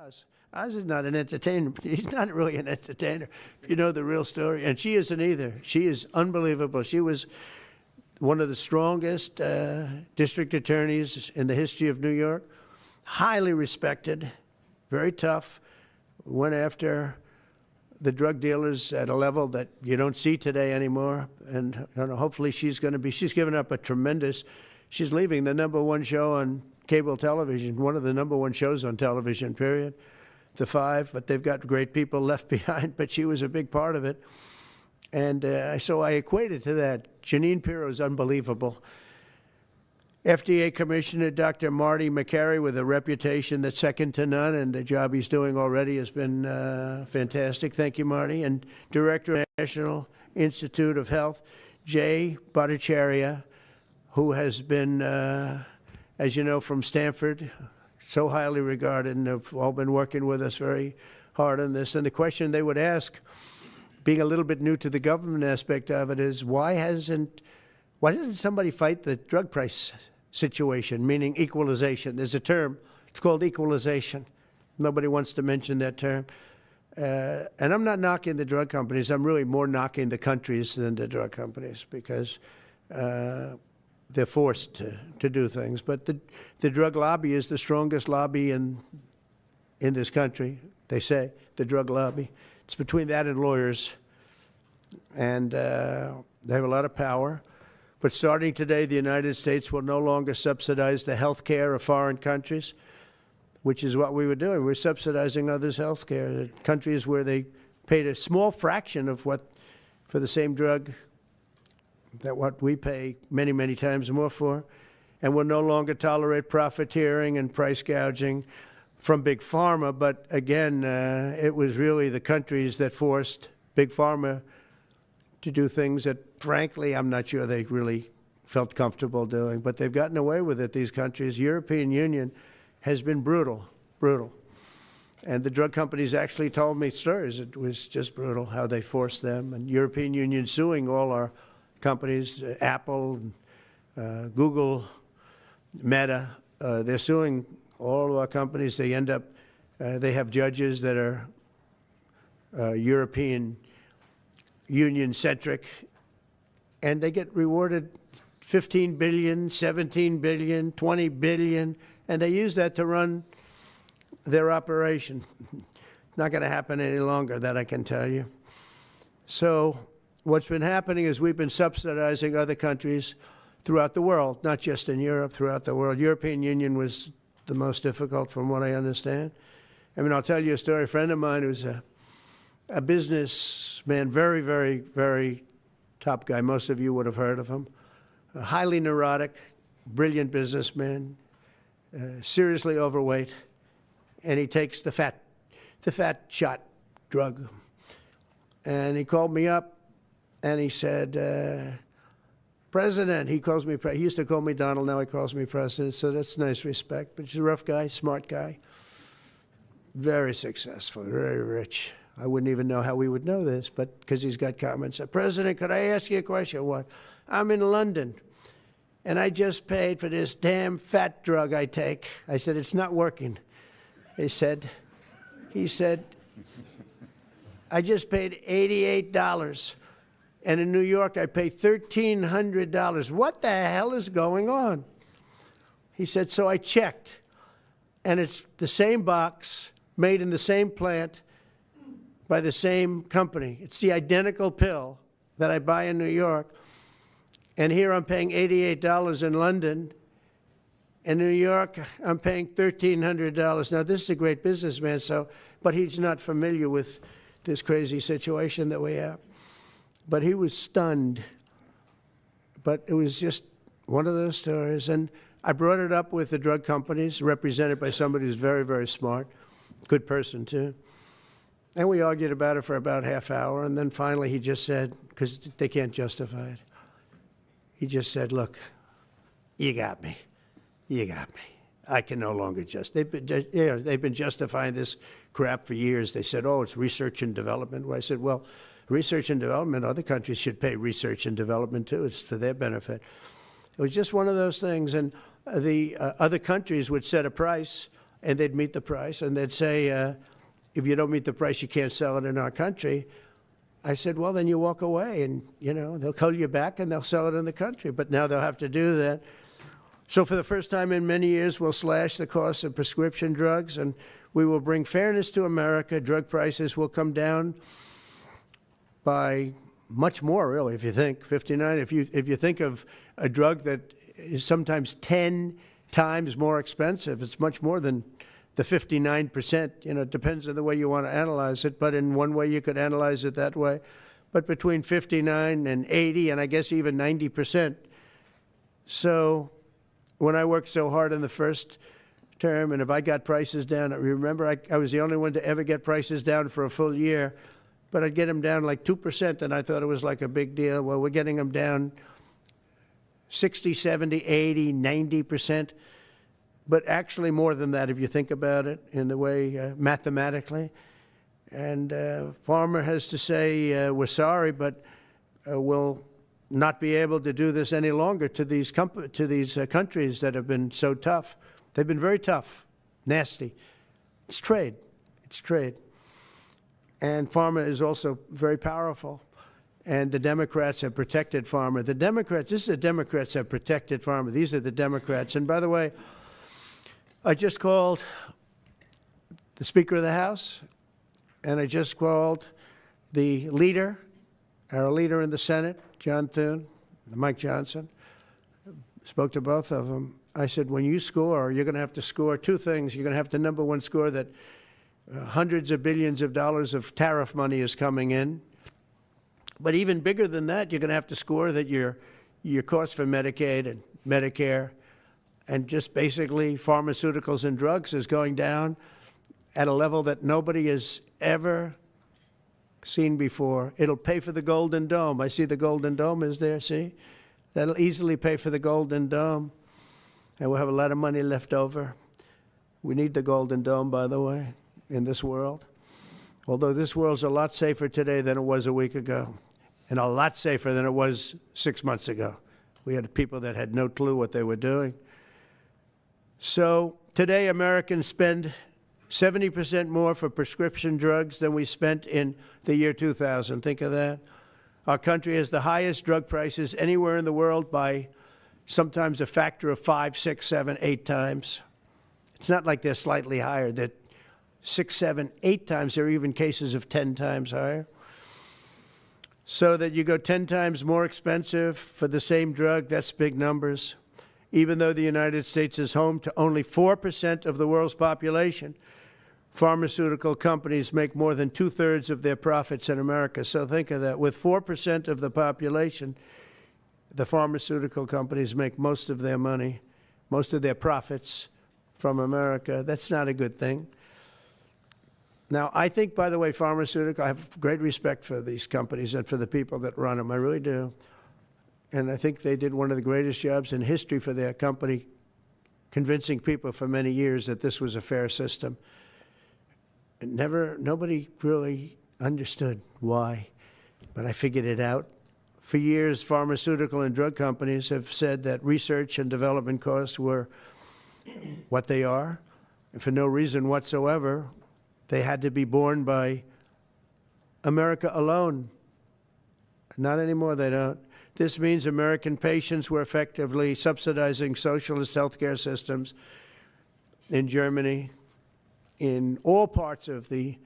Oz is not an entertainer. He's not really an entertainer, if you know the real story. And she isn't either. She is unbelievable. She was one of the strongest district attorneys in the history of New York. Highly respected, very tough. Went after the drug dealers at a level that you don't see today anymore. And hopefully she's given up a tremendous, she's leaving the #1 show on cable television, one of the #1 shows on television, period. The 5, but they've got great people left behind, but she was a big part of it. And so I equated to that. Jeanine Pirro is unbelievable. FDA Commissioner Dr. Marty McCary, with a reputation that's second to none, and the job he's doing already has been fantastic. Thank you, Marty. And Director of the National Institute of Health, Jay Bhattacharya, who has been, as you know, from Stanford, so highly regarded, and have all been working with us very hard on this. And the question they would ask, being a little bit new to the government aspect of it, is why doesn't somebody fight the drug price situation, meaning equalization? There's a term, it's called equalization. Nobody wants to mention that term. And I'm not knocking the drug companies. I'm really more knocking the countries than the drug companies, because they're forced to do things. But the drug lobby is the strongest lobby in this country, they say, the drug lobby. It's between that and lawyers. And they have a lot of power. But starting today, the United States will no longer subsidize the health care of foreign countries, which is what we were doing. We're subsidizing others' health care. Countries where they paid a small fraction of what, for the same drug, that what we pay many, many times more for. And we'll no longer tolerate profiteering and price gouging from Big Pharma. But again, it was really the countries that forced Big Pharma to do things that, frankly, I'm not sure they really felt comfortable doing. But they've gotten away with it, these countries. European Union has been brutal, brutal. And the drug companies actually told me stories. It was just brutal how they forced them. And European Union suing all our companies, Apple, Google, Meta. They're suing all of our companies. They end up, they have judges that are European Union-centric, and they get rewarded $15 billion, $17 billion, $20 billion, and they use that to run their operation. Not going to happen any longer, that I can tell you. So what's been happening is we've been subsidizing other countries throughout the world, not just in Europe, throughout the world. European Union was the most difficult, from what I understand. I mean, I'll tell you a story. A friend of mine who's a businessman, very, very, very top guy. Most of you would have heard of him. A highly neurotic, brilliant businessman, seriously overweight, and he takes the fat shot drug. And he called me up, and he said, President, he calls me, he used to call me Donald, now he calls me President, so that's nice respect. But he's a rough guy, smart guy, very successful, very rich. I wouldn't even know how we would know this, but because he's got comments. President, could I ask you a question? What? I'm in London, and I just paid for this damn fat drug I take. I said, it's not working. He said, I just paid $88. And in New York, I pay $1,300. What the hell is going on? He said, so I checked, and it's the same box, made in the same plant, by the same company. It's the identical pill that I buy in New York. And here I'm paying $88 in London. In New York, I'm paying $1,300. Now, this is a great businessman, but he's not familiar with this crazy situation that we have. But he was stunned. But it was just one of those stories. And I brought it up with the drug companies, represented by somebody who's very, very smart, good person too. And we argued about it for about half hour. And then finally he just said, because they can't justify it, he just said, look, you got me. You got me. I can no longer they've been justifying this crap for years. They said, oh, it's research and development. Well, I said, well, research and development, other countries should pay research and development too. It's for their benefit. It was just one of those things. And the other countries would set a price and they'd meet the price, and they'd say, if you don't meet the price, you can't sell it in our country. I said, well, then you walk away, and, you know, they'll call you back, and they'll sell it in the country. But now they'll have to do that. So for the first time in many years, we'll slash the cost of prescription drugs, and we will bring fairness to America. Drug prices will come down by much more, really, if you think 59. If you think of a drug that is sometimes 10 times more expensive, it's much more than the 59%. You know, it depends on the way you want to analyze it, but in one way you could analyze it that way. But between 59 and 80, and I guess even 90%. So when I worked so hard in the first term, and if I got prices down, remember I was the only one to ever get prices down for a full year, but I'd get them down like 2%, and I thought it was like a big deal. Well, we're getting them down 60, 70, 80, 90%, but actually more than that if you think about it in the way mathematically. And Farmer has to say, we're sorry, but we'll not be able to do this any longer to these countries that have been so tough. They've been very tough, nasty. It's trade. It's trade. And Farmer is also very powerful. And the Democrats have protected Farmer. The Democrats, this is the Democrats have protected Farmer. These are the Democrats. And by the way, I just called the Speaker of the House, and I just called the leader, our leader in the Senate, John Thune, Mike Johnson. Spoke to both of them. I said, when you score, you're going to have to score two things. You're going to have to, number one, score that hundreds of billions of dollars of tariff money is coming in. But even bigger than that, you're going to have to score that your cost for Medicaid and Medicare and just basically pharmaceuticals and drugs is going down at a level that nobody has ever seen before. It'll pay for the Golden Dome. I see the Golden Dome is there, see? That'll easily pay for the Golden Dome. And we'll have a lot of money left over. We need the Golden Dome, by the way, in this world. Although this world's a lot safer today than it was a week ago, and a lot safer than it was 6 months ago. We had people that had no clue what they were doing. So today Americans spend 70% more for prescription drugs than we spent in the year 2000. Think of that. Our country has the highest drug prices anywhere in the world by sometimes a factor of 5, 6, 7, 8 times. It's not like they're slightly higher. They're 6, 7, 8 times. There are even cases of 10 times higher. So that you go 10 times more expensive for the same drug, that's big numbers. Even though the United States is home to only 4% of the world's population, pharmaceutical companies make more than 2/3 of their profits in America. So think of that. With 4% of the population, the pharmaceutical companies make most of their money, most of their profits from America. That's not a good thing. Now, I think, by the way, I have great respect for these companies and for the people that run them. I really do. And I think they did one of the greatest jobs in history for their company, convincing people for many years that this was a fair system. And nobody really understood why, but I figured it out. For years, pharmaceutical and drug companies have said that research and development costs were what they are, and for no reason whatsoever. They had to be borne by America alone. Not anymore, they don't. This means American patients were effectively subsidizing socialist healthcare systems in Germany, in all parts of the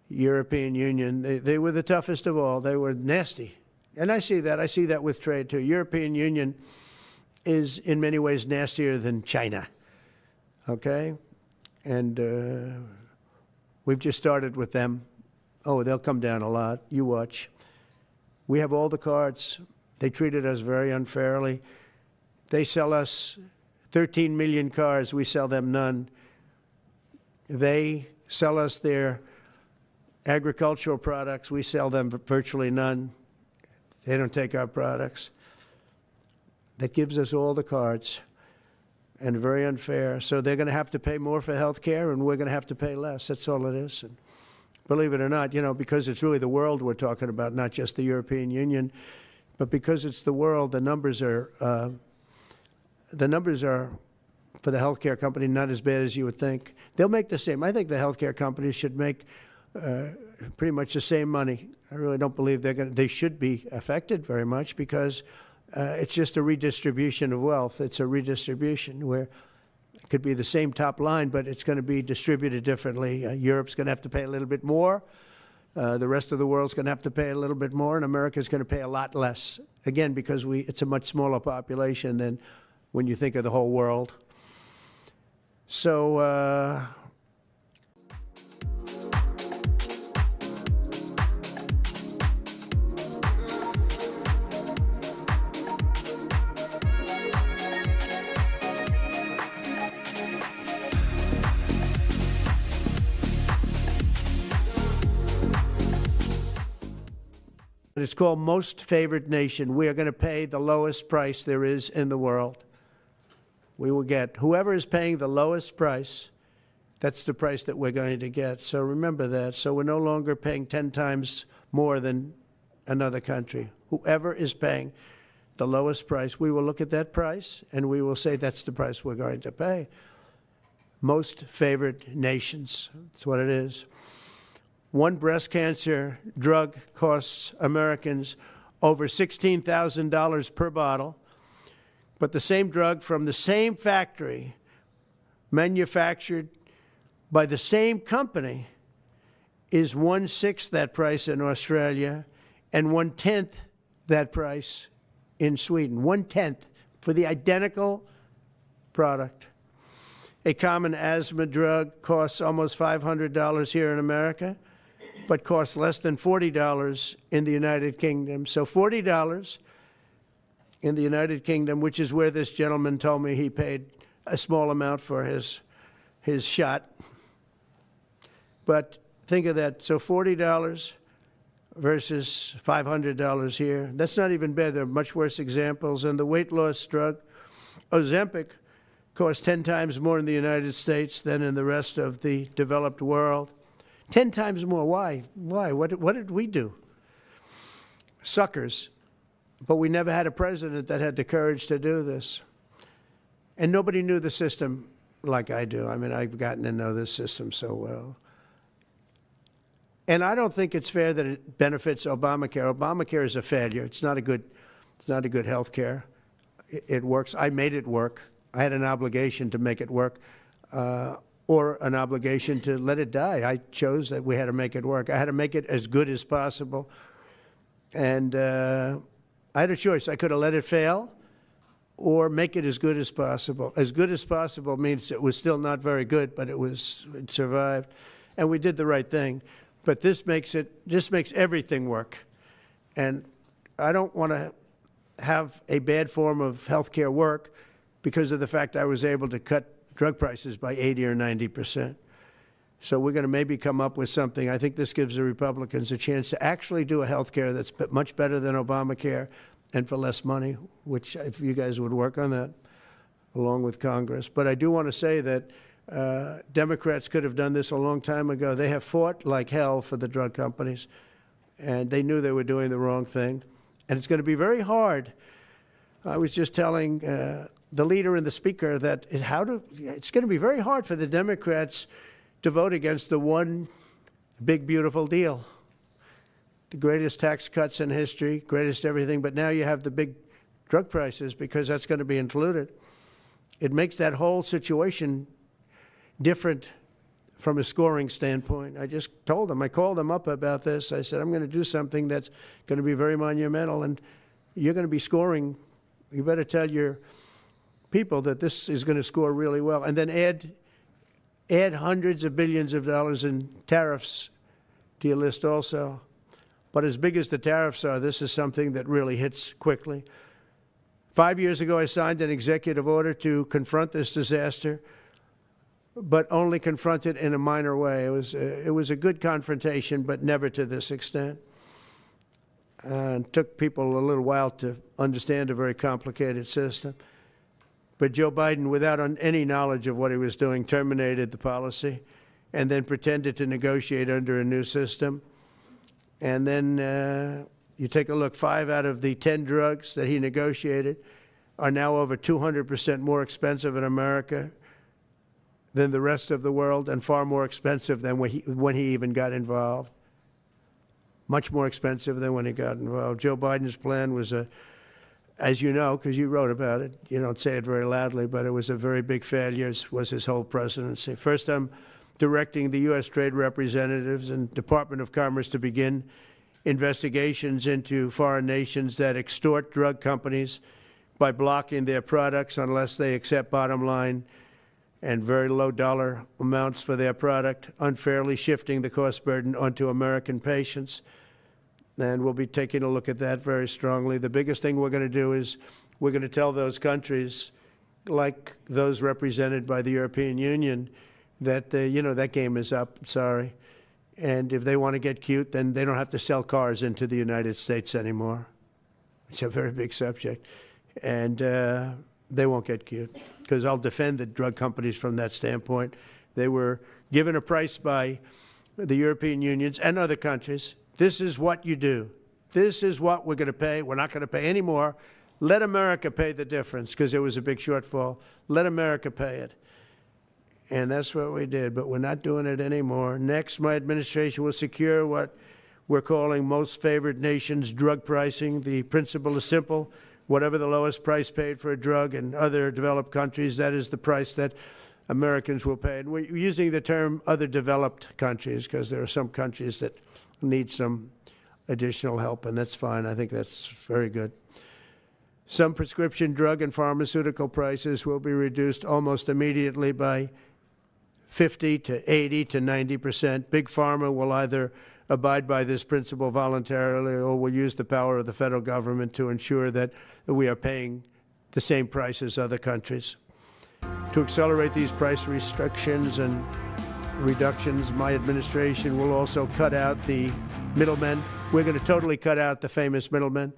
European Union. They were the toughest of all. They were nasty. And I see that. I see that with trade, too. European Union is in many ways nastier than China, okay? And we've just started with them. Oh, they'll come down a lot. You watch. We have all the cards. They treated us very unfairly. They sell us 13 million cars. We sell them none. They sell us their agricultural products. We sell them virtually none. They don't take our products. That gives us all the cards, and very unfair. So they're going to have to pay more for health care, and we're going to have to pay less. That's all it is. And believe it or not, you know, because it's really the world we're talking about, not just the European Union, but because it's the world, the numbers are for the healthcare company, not as bad as you would think. They'll make the same. I think the healthcare companies should make pretty much the same money. I really don't believe they should be affected very much, because it's just a redistribution of wealth. It's a redistribution where it could be the same top line, but it's going to be distributed differently. Europe's going to have to pay a little bit more. The rest of the world's going to have to pay a little bit more, and America's going to pay a lot less. Again, because it's a much smaller population than when you think of the whole world. So, it's called Most Favored Nation. We are going to pay the lowest price there is in the world. We will get whoever is paying the lowest price, that's the price that we're going to get. So remember that. So we're no longer paying 10 times more than another country. Whoever is paying the lowest price, we will look at that price and we will say that's the price we're going to pay. Most Favored Nations, that's what it is. One breast cancer drug costs Americans over $16,000 per bottle, but the same drug from the same factory, manufactured by the same company, is 1/6 that price in Australia and 1/10 that price in Sweden. 1/10 for the identical product. A common asthma drug costs almost $500 here in America, but costs less than $40 in the United Kingdom. So $40 in the United Kingdom, which is where this gentleman told me he paid a small amount for his shot. But think of that. So $40 versus $500 here. That's not even bad. There are much worse examples. And the weight loss drug, Ozempic, costs 10 times more in the United States than in the rest of the developed world. 10 times more. Why? Why? What did we do? Suckers. But we never had a president that had the courage to do this. And nobody knew the system like I do. I mean, I've gotten to know this system so well. And I don't think it's fair that it benefits Obamacare. Obamacare is a failure. It's not a good health care. It works. I made it work. I had an obligation to make it work. Or an obligation to let it die. I chose that we had to make it work. I had to make it as good as possible. And I had a choice. I could have let it fail or make it as good as possible. As good as possible means it was still not very good, but it survived. And we did the right thing. But this makes everything work. And I don't want to have a bad form of health care work because of the fact I was able to cut drug prices by 80 or 90%. So we're going to maybe come up with something. I think this gives the Republicans a chance to actually do a health care that's much better than Obamacare and for less money, which if you guys would work on that along with Congress. But I do want to say that Democrats could have done this a long time ago. They have fought like hell for the drug companies, and they knew they were doing the wrong thing. And it's going to be very hard. I was just telling the leader and the speaker that it's going to be very hard for the Democrats to vote against the one big, beautiful deal. The greatest tax cuts in history, greatest everything, but now you have the big drug prices because that's going to be included. It makes that whole situation different from a scoring standpoint. I just told them, I called them up about this. I said, I'm going to do something that's going to be very monumental, and you're going to be scoring. You better tell your people that this is going to score really well, and then add hundreds of billions of dollars in tariffs to your list also. But as big as the tariffs are, this is something that really hits quickly. 5 years ago, I signed an executive order to confront this disaster, but only confront it in a minor way. It was a good confrontation, but never to this extent. And it took people a little while to understand a very complicated system. But Joe Biden, without any knowledge of what he was doing, terminated the policy and then pretended to negotiate under a new system. And then you take a look, 5 out of the 10 drugs that he negotiated are now over 200% more expensive in America than the rest of the world, and far more expensive than when he even got involved. Much more expensive than when he got involved. Joe Biden's plan was as you know, because you wrote about it, you don't say it very loudly, but it was a very big failure, was his whole presidency. First, I'm directing the U.S. Trade Representatives and Department of Commerce to begin investigations into foreign nations that extort drug companies by blocking their products unless they accept bottom line and very low dollar amounts for their product, unfairly shifting the cost burden onto American patients. And we'll be taking a look at that very strongly. The biggest thing we're going to do is we're going to tell those countries, like those represented by the European Union, that, that game is up, sorry. And if they want to get cute, then they don't have to sell cars into the United States anymore. It's a very big subject. And they won't get cute, because I'll defend the drug companies from that standpoint. They were given a price by the European unions and other countries. This is what you do. This is what we're going to pay. We're not going to pay any more. Let America pay the difference, because there was a big shortfall. Let America pay it. And that's what we did, but we're not doing it anymore. Next, my administration will secure what we're calling most favored nations drug pricing. The principle is simple. Whatever the lowest price paid for a drug in other developed countries, that is the price that Americans will pay. And we're using the term other developed countries because there are some countries that need some additional help, and that's fine. I think that's very good. Some prescription drug and pharmaceutical prices will be reduced almost immediately by 50 to 80 to 90%. Big Pharma will either abide by this principle voluntarily or will use the power of the federal government to ensure that we are paying the same price as other countries. To accelerate these price restrictions and reductions, my administration will also cut out the middlemen. We're going to totally cut out the famous middlemen.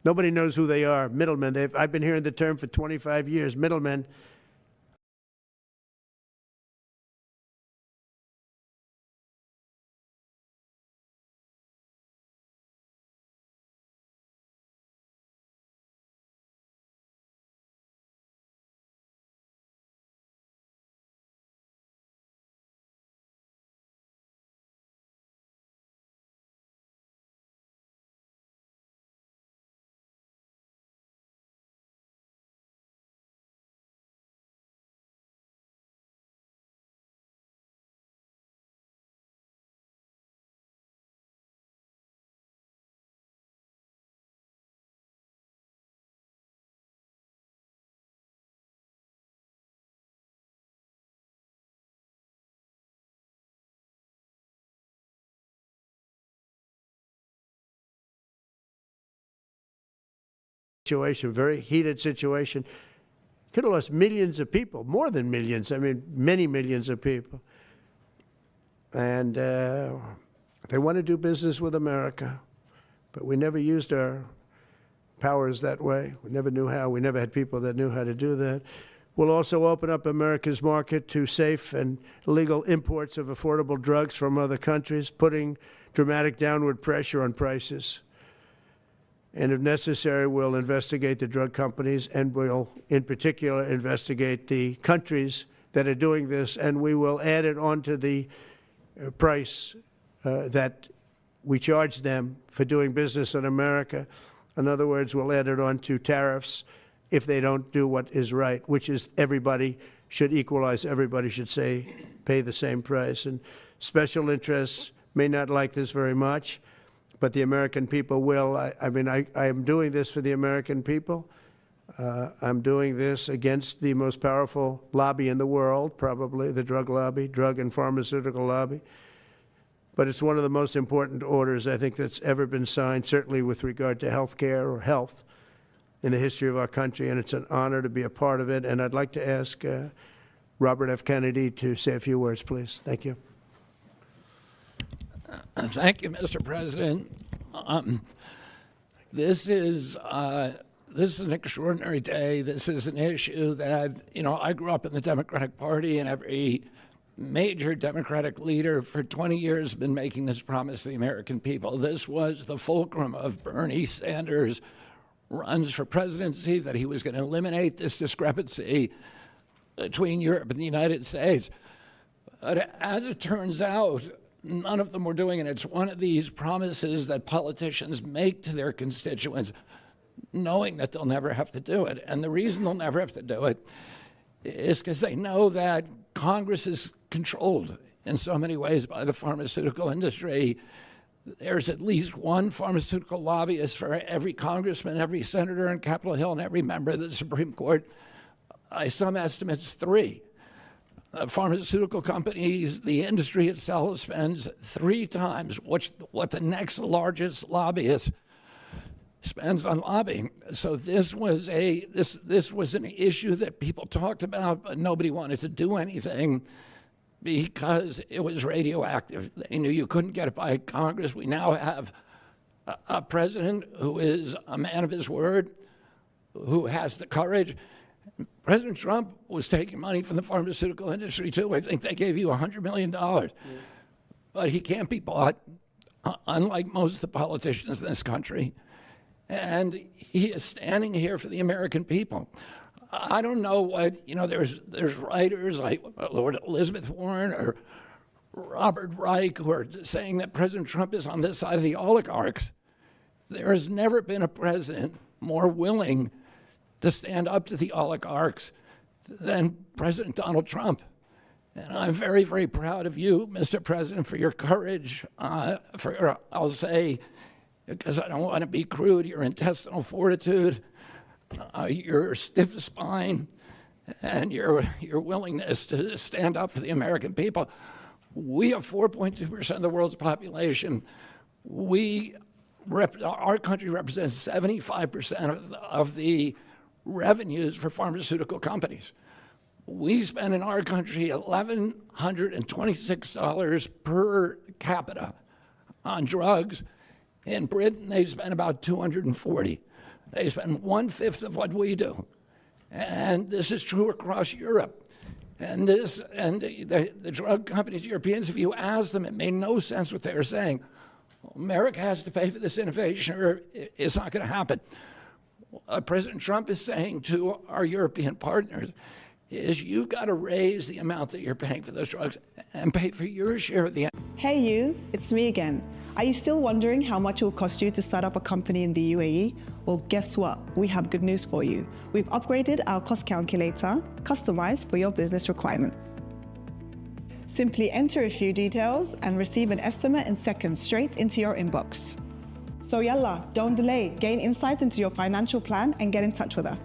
Nobody knows who they are, middlemen. I've been hearing the term for 25 years, middlemen. Situation, very heated situation. Could have lost millions of people, more than millions. I mean, many millions of people. And they want to do business with America, but we never used our powers that way. We never knew how. We never had people that knew how to do that. We'll also open up America's market to safe and legal imports of affordable drugs from other countries, putting dramatic downward pressure on prices. And if necessary, we'll investigate the drug companies, and we'll, in particular, investigate the countries that are doing this, and we will add it onto the price that we charge them for doing business in America. In other words, we'll add it onto tariffs if they don't do what is right, which is everybody should equalize. Everybody should pay the same price. And special interests may not like this very much, but the American people will. I mean, I am doing this for the American people. I'm doing this against the most powerful lobby in the world, probably, the drug lobby, drug and pharmaceutical lobby. But it's one of the most important orders, I think, that's ever been signed, certainly with regard to health care or health in the history of our country, and it's an honor to be a part of it. And I'd like to ask Robert F. Kennedy to say a few words, please. Thank you. Thank you, Mr. President. This is an extraordinary day. This is an issue that, I grew up in the Democratic Party, and every major Democratic leader for 20 years has been making this promise to the American people. This was the fulcrum of Bernie Sanders' runs for presidency that he was going to eliminate this discrepancy between Europe and the United States. But as it turns out, none of them were doing it. It's one of these promises that politicians make to their constituents, knowing that they'll never have to do it. And the reason they'll never have to do it is because they know that Congress is controlled in so many ways by the pharmaceutical industry. There's at least one pharmaceutical lobbyist for every congressman, every senator on Capitol Hill, and every member of the Supreme Court. By some estimates, 3. Pharmaceutical companies, the industry itself spends 3 times what the next largest lobbyist spends on lobbying. So this was an issue that people talked about, but nobody wanted to do anything because it was radioactive. They knew you couldn't get it by Congress. We now have a president who is a man of his word, who has the courage. President Trump was taking money from the pharmaceutical industry too. I think they gave you $100 million. Yeah. But he can't be bought, unlike most of the politicians in this country. And he is standing here for the American people. I don't know what, there's writers like Lord Elizabeth Warren or Robert Reich who are saying that President Trump is on this side of the oligarchs. There has never been a president more willing to stand up to the oligarchs than President Donald Trump. And I'm very, very proud of you, Mr. President, for your courage, I'll say, because I don't want to be crude, your intestinal fortitude, your stiff spine, and your willingness to stand up for the American people. We have 4.2% of the world's population. Our country represents 75% of the revenues for pharmaceutical companies. We spend in our country $1,126 per capita on drugs. In Britain, they spend about $240. They spend 1/5 of what we do. And this is true across Europe. And the drug companies, Europeans, if you ask them, it made no sense what they were saying. America has to pay for this innovation or it's not going to happen. What President Trump is saying to our European partners is you've got to raise the amount that you're paying for those drugs and pay for your share of the... Hey you, it's me again. Are you still wondering how much it will cost you to start up a company in the UAE? Well, guess what? We have good news for you. We've upgraded our cost calculator, customized for your business requirements. Simply enter a few details and receive an estimate in seconds straight into your inbox. So yalla, don't delay. Gain insight into your financial plan and get in touch with us.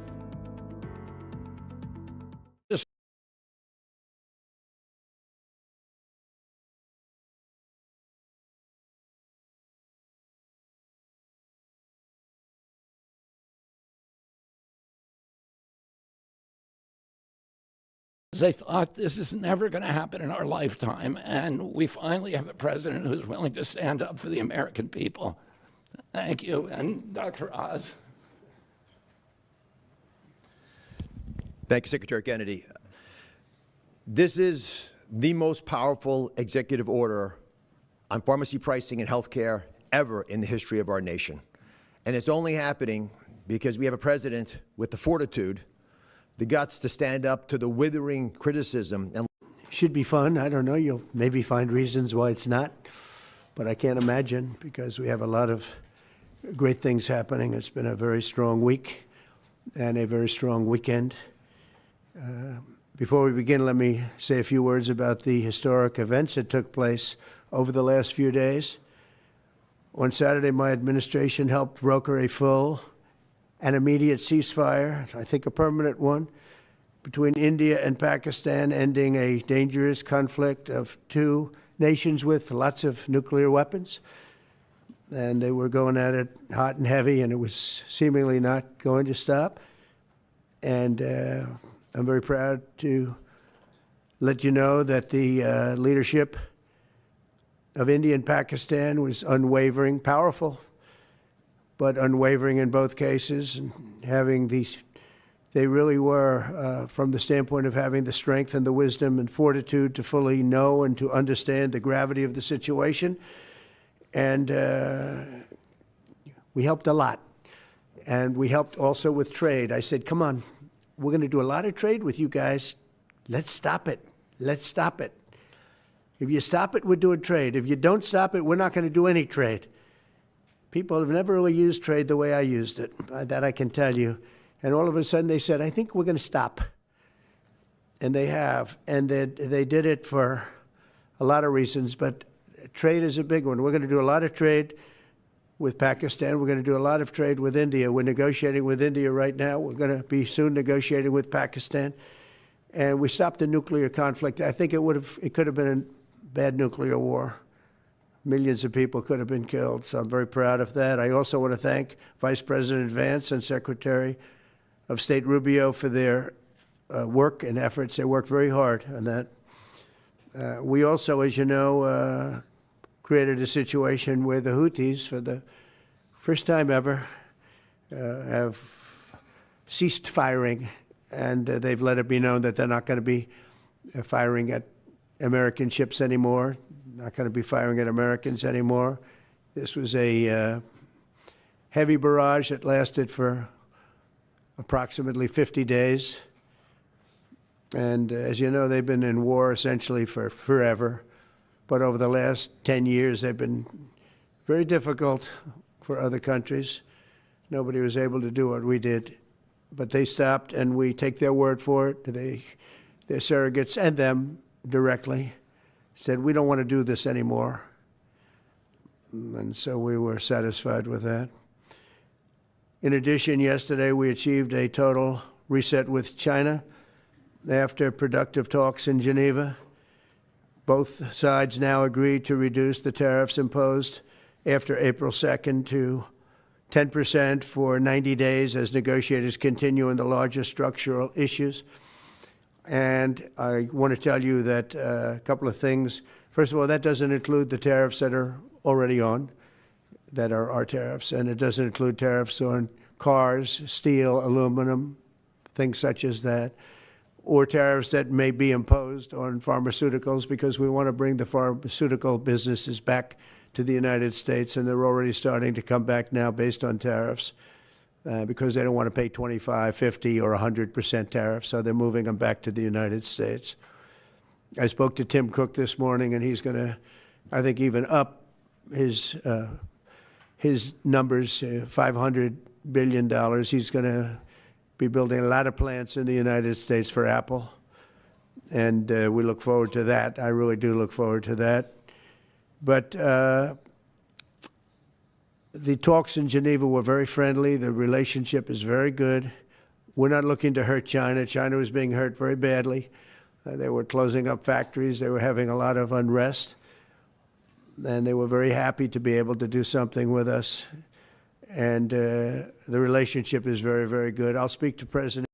They thought this is never going to happen in our lifetime, and we finally have a president who's willing to stand up for the American people. Thank you, and Dr. Oz. Thank you, Secretary Kennedy. This is the most powerful executive order on pharmacy pricing and healthcare ever in the history of our nation. And it's only happening because we have a president with the fortitude, the guts to stand up to the withering criticism. And should be fun. I don't know. You'll maybe find reasons why it's not, but I can't imagine because we have a lot of great things happening. It's been a very strong week and a very strong weekend. Before we begin, let me say a few words about the historic events that took place over the last few days. On Saturday, my administration helped broker a full and immediate ceasefire, I think a permanent one, between India and Pakistan, ending a dangerous conflict of 2 nations with lots of nuclear weapons. And they were going at it hot and heavy, and it was seemingly not going to stop. And I'm very proud to let you know that the leadership of India and Pakistan was unwavering, powerful, but unwavering in both cases, and having these, they really were, from the standpoint of having the strength and the wisdom and fortitude to fully know and to understand the gravity of the situation. And we helped a lot. And we helped also with trade. I said, come on, we're going to do a lot of trade with you guys. Let's stop it. Let's stop it. If you stop it, we're doing trade. If you don't stop it, we're not going to do any trade. People have never really used trade the way I used it. That I can tell you. And all of a sudden they said, I think we're going to stop. And they have. And they did it for a lot of reasons, but trade is a big one. We're going to do a lot of trade with Pakistan. We're going to do a lot of trade with India. We're negotiating with India right now. We're going to be soon negotiating with Pakistan. And we stopped the nuclear conflict. I think it could have been a bad nuclear war. Millions of people could have been killed, so I'm very proud of that. I also want to thank Vice President Vance and Secretary of State Rubio for their work and efforts. They worked very hard on that. We also, as you know, created a situation where the Houthis, for the first time ever, have ceased firing, and they've let it be known that they're not going to be firing at American ships anymore, not going to be firing at Americans anymore. This was a heavy barrage that lasted for approximately 50 days. And as you know, they've been in war essentially for forever. But over the last 10 years, they've been very difficult for other countries. Nobody was able to do what we did. But they stopped, and we take their word for it. Their surrogates and them directly said, we don't want to do this anymore. And so we were satisfied with that. In addition, yesterday we achieved a total reset with China after productive talks in Geneva. Both sides now agreed to reduce the tariffs imposed after April 2nd to 10% for 90 days as negotiators continue in the largest structural issues. And I want to tell you that a couple of things. First of all, that doesn't include the tariffs that are already on, that are our tariffs. And it doesn't include tariffs on cars, steel, aluminum, things such as that, or tariffs that may be imposed on pharmaceuticals, because we want to bring the pharmaceutical businesses back to the United States, and they're already starting to come back now based on tariffs. Because they don't want to pay 25, 50, or 100% tariffs, so they're moving them back to the United States. I spoke to Tim Cook this morning, and he's going to, I think, even up his numbers, $500 billion. He's going to be building a lot of plants in the United States for Apple, and we look forward to that. I really do look forward to that. But the talks in Geneva were very friendly. The relationship is very good. We're not looking to hurt China. China was being hurt very badly. They were closing up factories. They were having a lot of unrest. And they were very happy to be able to do something with us. And the relationship is very, very good. I'll speak to President